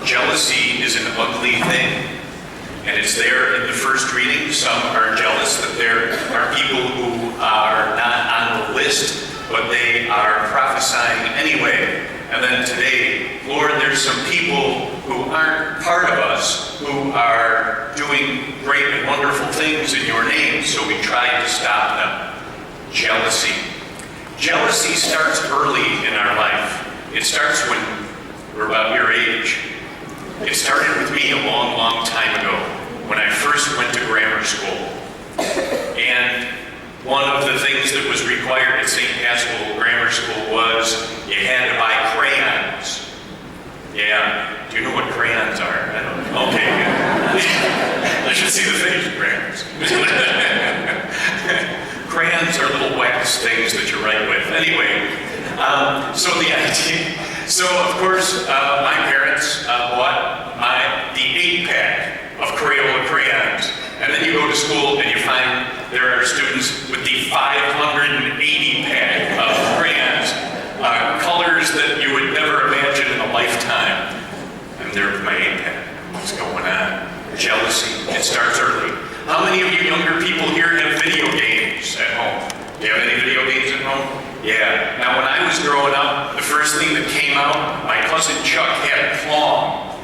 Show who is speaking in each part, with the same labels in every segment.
Speaker 1: Jealousy is an ugly thing, and it's there in the first reading. Some are jealous that there are people who are not on the list, but they are prophesying anyway. And then today, Lord, there's some people who aren't part of us who are doing great and wonderful things in your name, so we try to stop them. Jealousy. Jealousy starts early in our life. It starts when we're about your age. It started with me a long, long time ago when I first went to grammar school. And one of the things that was required at St. Paschal Grammar School was you had to buy crayons. Yeah, do you know what crayons are? I don't know. Okay, good. I should see the face of crayons. Crayons are little wax things that you write with. Anyway, so of course, my parents bought the 8-pack of Crayola crayons. And then you go to school and you find there are students with the 580-pack of crayons, colors that you would never imagine in a lifetime. And there with my 8-pack. What's going on? Jealousy. It starts early. How many of you younger people here have video games at home? Do you have any video games at home? Yeah. Now, when I was growing up, the first thing that came out, my cousin Chuck had Pong.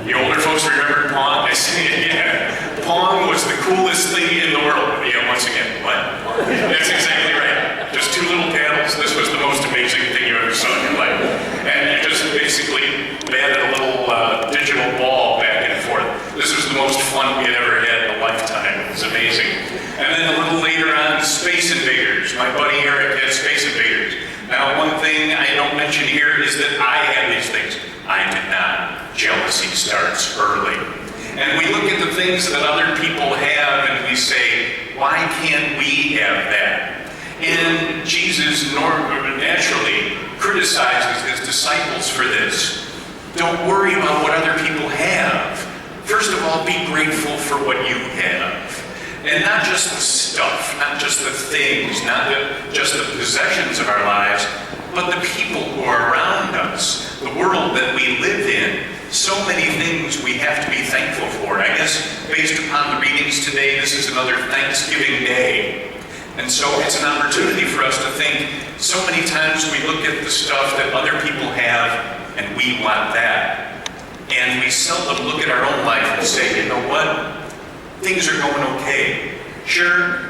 Speaker 1: The older folks remember Pong? I say, yeah. Pong was the coolest thing in the world. Yeah, once again, what? That's exactly right. Just two little paddles. This was the most amazing thing you ever saw in your life. And you just basically batted a little digital ball back and forth. This was the most fun we had ever had in a lifetime. It was amazing. And then a little later on, Space Invaders. My buddy Eric had Space Invaders. Now, one thing I don't mention here is that I had these things. I did not. Jealousy starts early. And we look at the things that other people have and we say, why can't we have that? And Jesus naturally criticizes his disciples for this. Don't worry about what other people have. First of all, be grateful for what you have. And not just the stuff, not just the things, not just the possessions of our lives, but the people who are around us, the world that we live in. So many things we have to be thankful for. I guess based upon the readings today, this is another Thanksgiving Day. And so it's an opportunity for us to think, so many times we look at the stuff that other people have and we want that. And we seldom look at our own life and say, you know what? Things are going okay. Sure,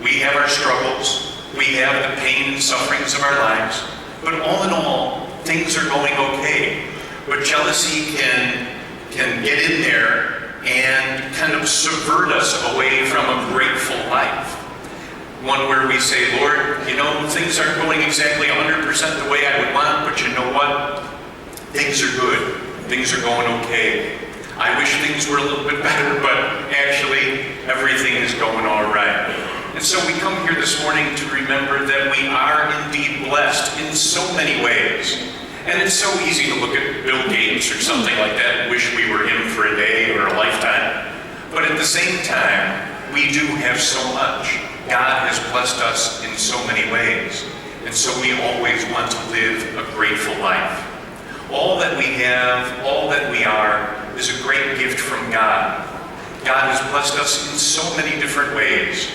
Speaker 1: we have our struggles. We have the pain and sufferings of our lives. But all in all, things are going okay. But jealousy can get in there and kind of subvert us away from a grateful life. One where we say, Lord, you know, things aren't going exactly 100% the way I would want, but you know what? Things are good. Things are going okay. I wish things were a little bit better, but actually everything is going all right. And so we come here this morning to remember that we are indeed blessed in so many ways. And it's so easy to look at Bill Gates or something like that and wish we were him for a day or a lifetime. But at the same time, we do have so much. God has blessed us in so many ways. And so we always want to live a grateful life. All that we have, all that we are, is a great gift from God. God has blessed us in so many different ways.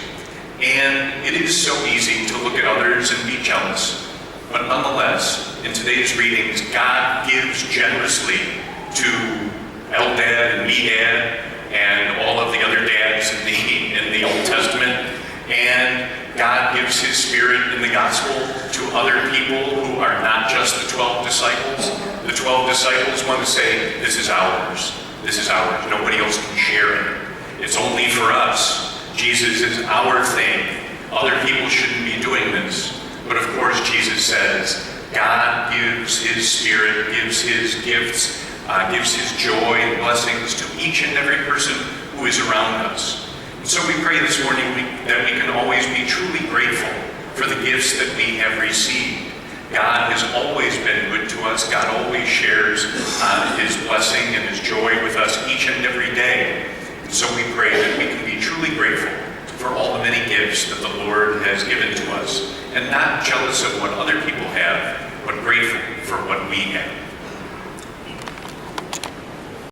Speaker 1: And it is so easy to look at others and be jealous. But nonetheless, in today's readings, God gives generously to Eldad and Medad and all of the other dads in the Old Testament. And God gives his Spirit in the gospel to other people who are not just the 12 disciples. The 12 disciples want to say, this is ours. This is ours. Nobody else can share it. It's only for us. Jesus is our thing. Other people shouldn't be doing this. But of course, Jesus says, God gives his Spirit, gives his gifts, gives his joy and blessings to each and every person who is around us. And so we pray this morning that we can always be truly grateful for the gifts that we have received. God has always been good to us. God always shares his blessing and his joy with us each and every day. And so we pray that we can be truly grateful for all the many gifts that the Lord has given to us, and not jealous of what other people have, but grateful for what we have.